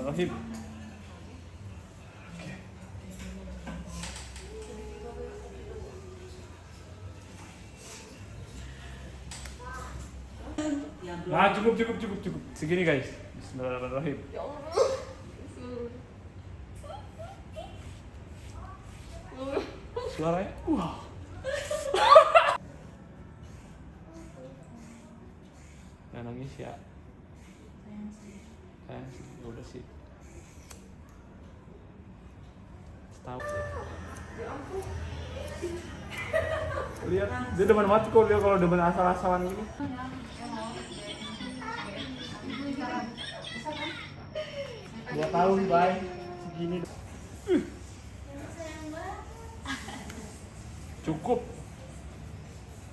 Bismillahirrahmanirrahim. Nah, cukup. Segini guys. Bismillahirrahmanirrahim. Suaranya, wow. Jangan nangis ya. Sayang sih, udah sih. Tahu. Lihat, dia demen banget kok dia kalau demen asal-asalan gini. 2 tahun, bye. Segini. Cukup.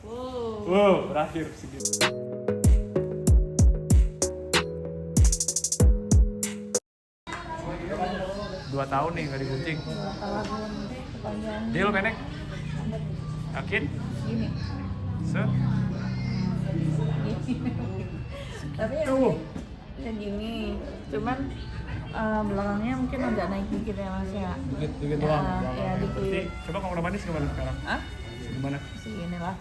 Wow, berakhir segini. Dua tahun nih nggak digunting. 2 tahun kepanjangan. Deal pendek. Yakin? Gini. Set. Tapi ya gini. Cuman belakangnya mungkin agak naik dikit ya Mas ya. Dikit doang. Ya dikit. Coba kalau udah manis gimana sekarang? Hah? Gimana? Segini lah.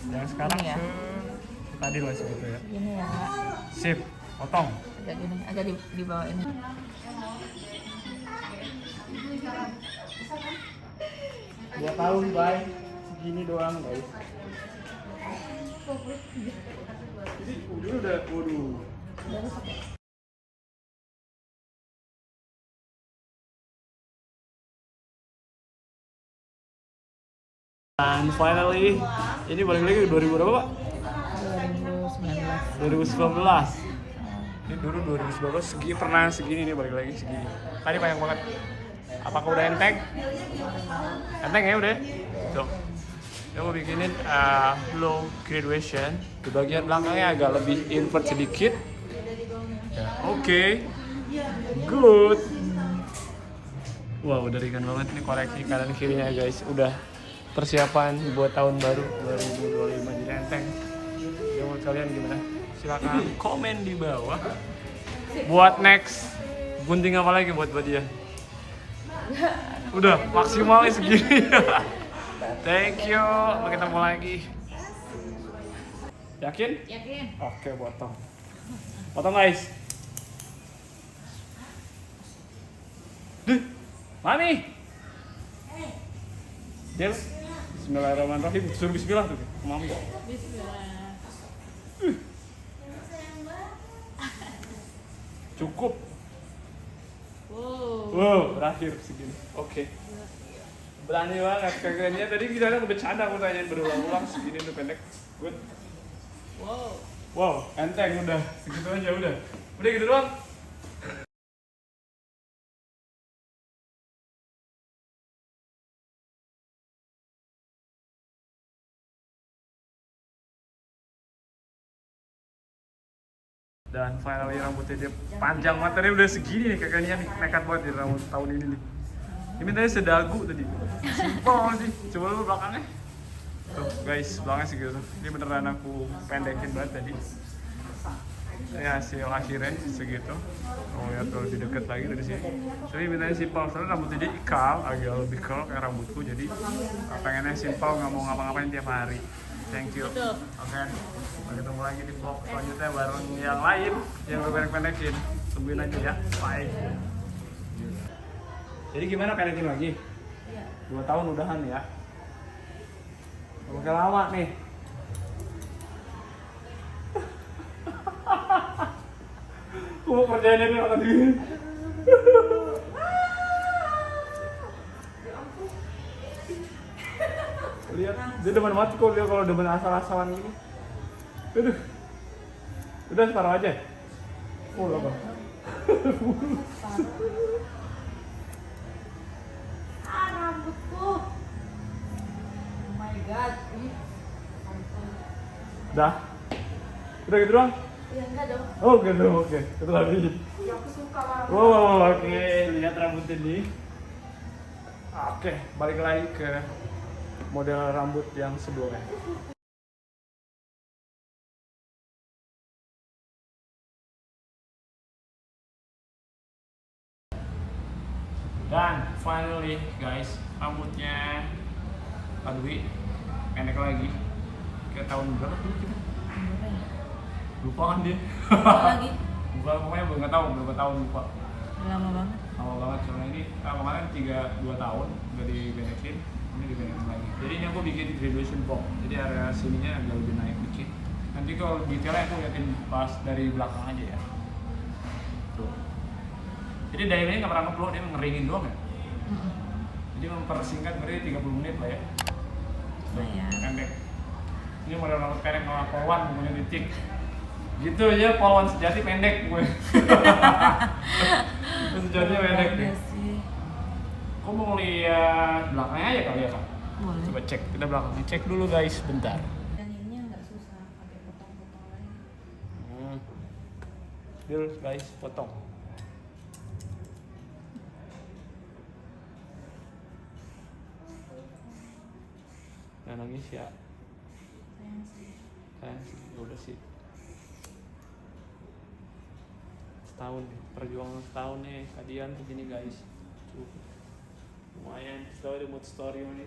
Yang sekarang Ini ya. tadi lah segitu ya. Gini ya. Sip, potong. Agak gini, agak dibawain. 2 tahun, bye. Segini doang, guys. Ini udah, waduh. Dan finally, ini balik lagi ke 2000 berapa, Pak? 2019. 2019. Ini dulu 2019 pernah segini nih, balik lagi segini. Tadi banyak banget. Apakah udah enteng? Enteng ya udah. Tuh. Dia mau bikinin low graduation. Di bagian belakangnya agak lebih invert sedikit. Ya, oke. Good. Wow, udah ringan banget nih koreksi kanan kirinya guys. Udah persiapan buat tahun baru 2025 jadi enteng. Ya, menurut kalian gimana? Silakan komen di bawah. Buat next gunting apa lagi buat dia? Udah maksimalnya segini. Thank you. Sampai ketemu lagi. Yakin? Yakin. Oke, potong. Potong guys. Duh, Mami. Del. Bismillahirrahmanirrahim. Suruh bismillah tuh, Mami. Bismillah. Cukup. Wow. Wow, berakhir segini. Oke. Berani banget kagaknya. Tadi kita ada bercanda aku tanyain berulang-ulang segini tuh pendek. Good. Wow. Wow, enteng udah. Segitu aja udah. Udah gitu doang. Dan finally rambutnya dia panjang banget, tadi udah segini nih kakaknya nih, nekat banget di rambut tahun ini nih. Ini tadi sedagu tadi, simpel sih, coba lu belakangnya. Tuh guys, belakangnya segitu. Ini beneran aku pendekin banget tadi. Ya hasil akhirnya segitu. Oh lihat tuh lebih deket lagi dari sini. Tapi mintanya simpel, soalnya rambutnya dia ikal, agak lebih curl kayak rambutku. Jadi pengennya simpel, nggak mau ngapa-ngapain tiap hari. Thank you. Oke, sampai ketemu lagi di vlog selanjutnya bareng yang lain yang gue pendek-pendekin. Tungguin aja ya. Bye. Jadi gimana pendekin lagi? 2 tahun udahan ya. Oke lama nih. Gue kerjainnya dia makan gini. Lihat, dia demen banget kok dia kalau demen asal-asalan gini. Aduh. Udah separuh aja. Oh, apa? Rambutku. Oh my god. Udah. Udah gitu doang? Ya enggak dong. Oh gitu, oke. Satu lagi. Ya aku suka banget. Wow, oke. Lihat rambut ini. Oke, balik lagi ke model rambut yang sebelumnya. Dan finally guys, rambutnya Kak Dwi pendek lagi. Ke tahun berapa dulu kita? Berapa ya? Lupa kan dia. Lagi? Lupa, pokoknya belum nggak tahu berapa tahun, lupa. Lama banget. Lama banget, soalnya ini kemarin 2 tahun udah dipendekin, ini dipendekin lagi. Jadi ini aku bikin graduation box, jadi area sininya agak lebih naik dikit. Nanti kalau detailnya aku liatin pas dari belakang aja ya. Tuh. Jadi daerahnya nggak pernah ngeplok, dia ngeringin doang ya. Jadi mempersingkat berarti 30 menit lah ya. Lumayan. Pendek. Ini model rambut pendek sama polwan punya titik. Gitu aja, polwan sejati pendek gue. Sejatinya pendek deh. Iya sih. Kok mau lihat belakangnya aja kali ya kak? Boleh. Coba cek, kita belakangnya cek dulu guys, bentar. Dan ini nggak susah pakai potong-potong lagi. Deal guys, potong. Nah, nangis ya. Sayang sih. Udah sih. Setahun nih, perjuangan setahun nih, kalian begini guys. Tuh. Lumayan, story mood story ini.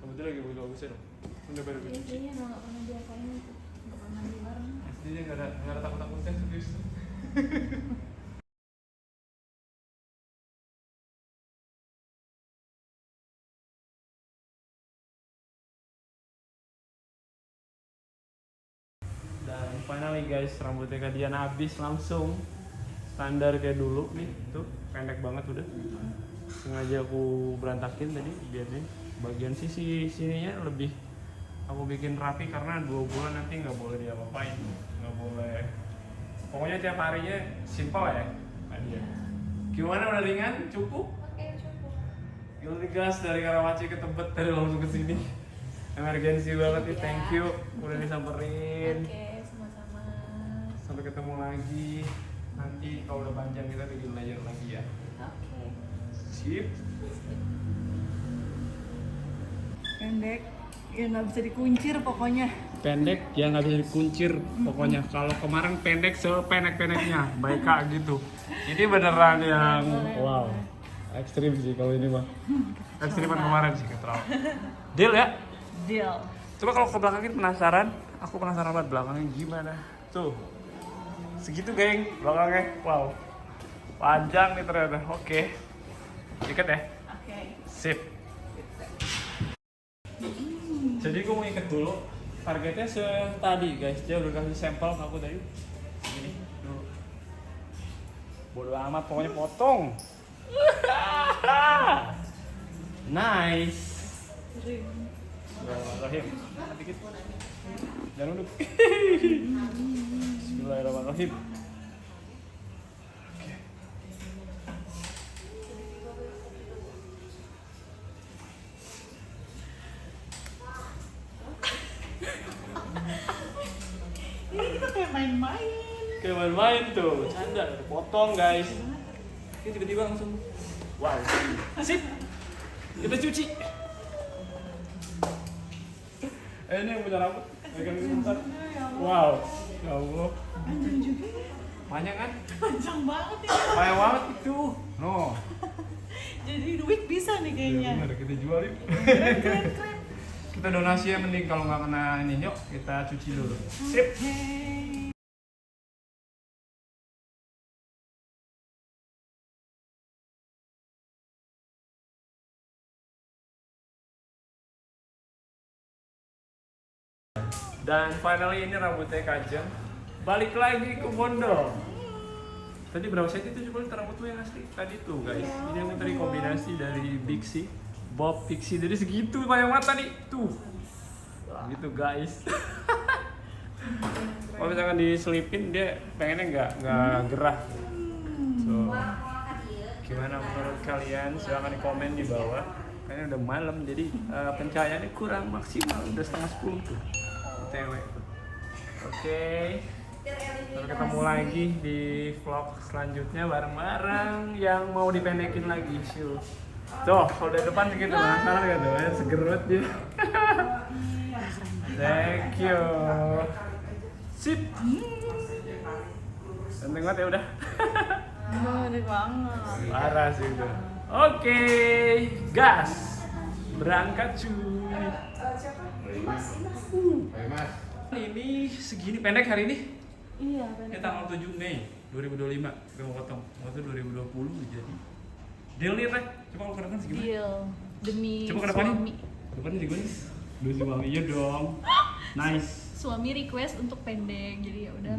Kamu tuh lagi bagus-bagusnya dong. Udah baru Iya kayaknya nggak pernah diapain itu. Nggak pernah di bareng. Aslinya nggak ada takut-takutnya serius. Dan finally guys, rambutnya kalian habis langsung standar kayak dulu nih, tuh pendek banget udah. Sengaja aku berantakin tadi biar nih bagian sisi sininya lebih aku bikin rapi karena 2 bulan nanti nggak boleh diapa-apain, nggak boleh. Pokoknya tiap harinya simpel ya. Adia. Gimana, udah ringan? Cukup? Oke cukup. Gila gas dari Karawaci ke Tebet tadi langsung ke sini. Emergency banget nih, thank you udah disamperin. Oke, sama-sama. Sampai ketemu lagi. Nanti kalau udah panjang kita bikin layer lagi ya. Oke. Sip. Pendek, ya nggak bisa dikuncir pokoknya. Pendek ya nggak bisa dikuncir pokoknya. Kalau kemarin pendek sependek-pendeknya, baik kak gitu. Ini beneran yang wow, ekstrim sih kalau ini mah. Ekstriman kemarin sih keterlaluan. Deal ya? Deal. Coba kalau ke belakangin penasaran, aku penasaran banget belakangnya gimana. Tuh, segitu geng belakangnya. Wow, panjang nih ternyata. Oke, ikat ya. Oke. Sip. Jadi gue mau ikat dulu. Targetnya tadi guys, dia udah kasih sampel ke aku tadi. Ini dulu. Bodoh amat, pokoknya potong. Nice. Bismillahirrahmanirrahim. Dikit. Jangan duduk. Bismillahirrahmanirrahim. Ini kita kayak main-main. Kayak main-main tuh, canda, potong guys. Ini tiba-tiba langsung, wow, sip, kita cuci. Ini yang punya rambut, pegang sebentar. Wow, ya Allah. Panjang juga ya. Panjang kan? Panjang banget ya. Panjang banget itu. No. Jadi duit bisa nih kayaknya. Ya bener, kita jual yuk. Keren. Kita donasi ya, mending kalau nggak kena ini, yuk kita cuci dulu. Sip. Dan finally ini rambutnya Kajeng balik lagi ke Bondol. Tadi berapa cm itu coba lihat rambut tuh yang asli? Tadi tuh guys, ini yang tadi kombinasi dari Bixi, Bob Pixie, jadi segitu banyak banget tadi tuh. Gitu guys. Kalau misalkan diselipin dia pengennya nggak gerah. So, gimana menurut kalian? Silahkan di komen di bawah. Kayaknya udah malam jadi pencahayaannya kurang maksimal, udah 9:30 tuh. TW. Oke. Sampai ketemu lagi di vlog selanjutnya bareng-bareng yang mau dipendekin lagi. Tuh, kalau dari depan segitu penasaran gak tuh? Ya, seger banget dia. Thank you. Sip. Ganteng banget ya udah. Menarik banget. Parah sih itu. Oke, gas. Berangkat cuy. Ini segini pendek hari ini. Iya, Ini tanggal 7 Mei 2025. Kita mau potong. Waktu 2020 jadi. Deal nih, Teh. Coba kalau ke depan segini. Deal demi Coba ke depan suami. nih. Depannya juga nih. Dua suami iya dong. Nice. Suami request untuk pendek, jadi ya udah.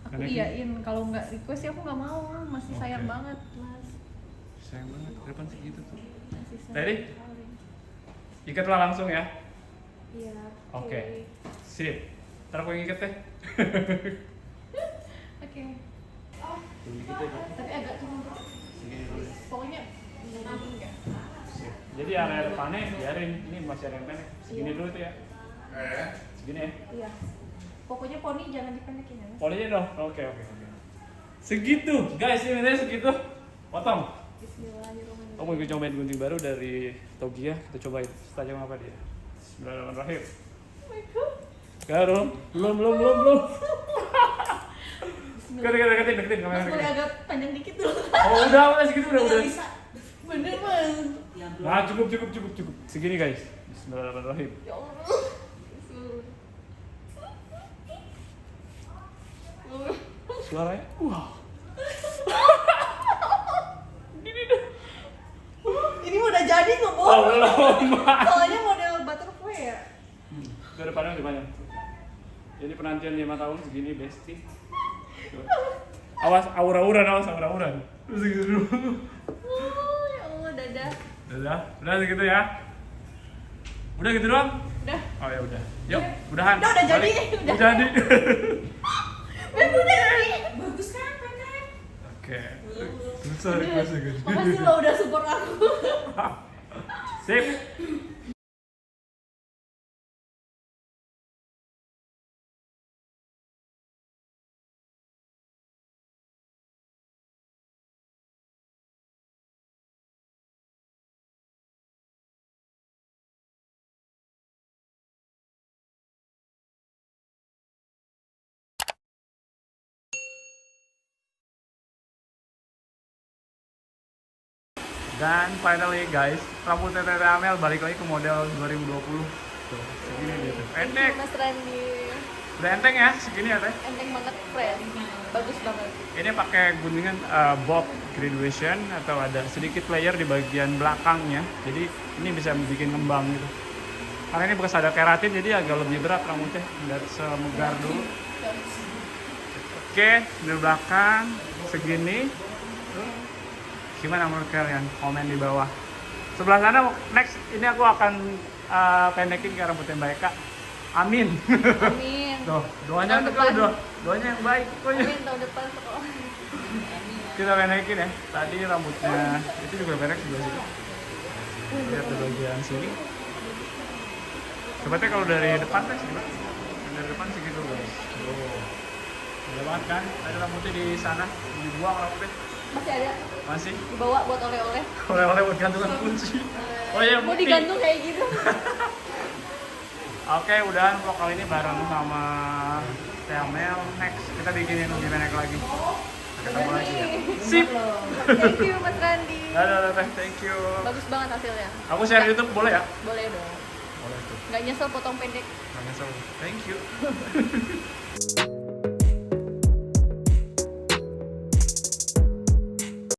Aku Pendek. iyain, kalau nggak request ya aku nggak mau, masih sayang Oke. banget mas. Sayang banget. Ke depan segitu tuh. Masih sayang. Ready? Ikatlah langsung ya. Iya. Oke. Sip. Ntar aku yang ikat teh. Oke. Gitu aja. Tapi agak turun. Segini dulu. Pokoknya enggak. Sip. Jadi area depannya biarin. Ini masih ada yang pendek. Segini dulu tuh ya. Segini ya. Iya. Pokoknya poni jangan dipendekin ya. Mas. Polinya dong. Oke. Segitu, guys. Ini minta segitu. Potong. Bismillahirrahmanirrahim. Kamu mau cobain gunting baru dari Togia. Kita cobain. Setajam apa dia? Bismillahirrahmanirrahim. Oh my god. Belum. Deketin kamera. Mas boleh agak panjang dikit dulu. Oh udah segitu udah. Nggak bisa. Bener mas. Nah cukup. Segini guys. Bismillahirrahmanirrahim. Ya Allah. Suaranya, wow. Ini udah jadi nggak Oh, bohong? belum. Soalnya model butterfly ya. Itu depannya udah banyak. Jadi penantian 5 tahun segini besti. Awas aura-auran. Terus segitu dulu. Ya Allah, dadah. Udah segitu ya. Udah gitu doang? Udah. Oh ya udah. Yuk, udahan. Udah jadi. Balik. Udah. Udah jadi. Udah jadi. Bagus kan, pendek. Oke. Sorry, gitu. Makasih lo udah support aku. Sip. Dan finally guys, rambut Tete Amel balik lagi ke model 2020. Tuh, segini dia tuh. Pendek. Mas Randy. Udah enteng ya, segini ya Teh. Enteng banget, friend. Bagus banget. Ini pakai guntingan bob graduation atau ada sedikit layer di bagian belakangnya. Jadi ini bisa bikin ngembang gitu. Karena ini bekas ada keratin jadi agak lebih berat rambutnya. Nggak semegar dulu. Oke, di belakang segini. Gimana menurut kalian? Komen di bawah. Sebelah sana next ini aku akan pendekin ke rambutnya Mbak Eka. Amin. Amin. Tuh, doanya Tahun tuh depan. doanya yang baik pokoknya. Amin tahun depan sekolah. Kita pendekin ya. Tadi rambutnya itu juga pendek sebelah situ. Lihat di bagian sini. Coba teh kalau dari depan teh segitu. Dari depan segitu guys. Tuh. Udah banget kan? Tadi rambutnya di sana dibuang rambutnya. Masih ada. Masih Dibawa buat oleh-oleh. oleh-oleh buat gantungan kunci. Oh iya, Mau putih. digantung kayak gitu. Oke, udahan vlog kali ini bareng sama Mel. Next kita bikinin lebih banyak lagi. Ketemu lagi ya. Sip. Thank you Mas Randy. Dadah, thank you. Bagus banget hasilnya. Aku share YouTube boleh ya? Boleh dong. Boleh tuh. Nggak nyesel potong pendek. Nggak nyesel. Thank you.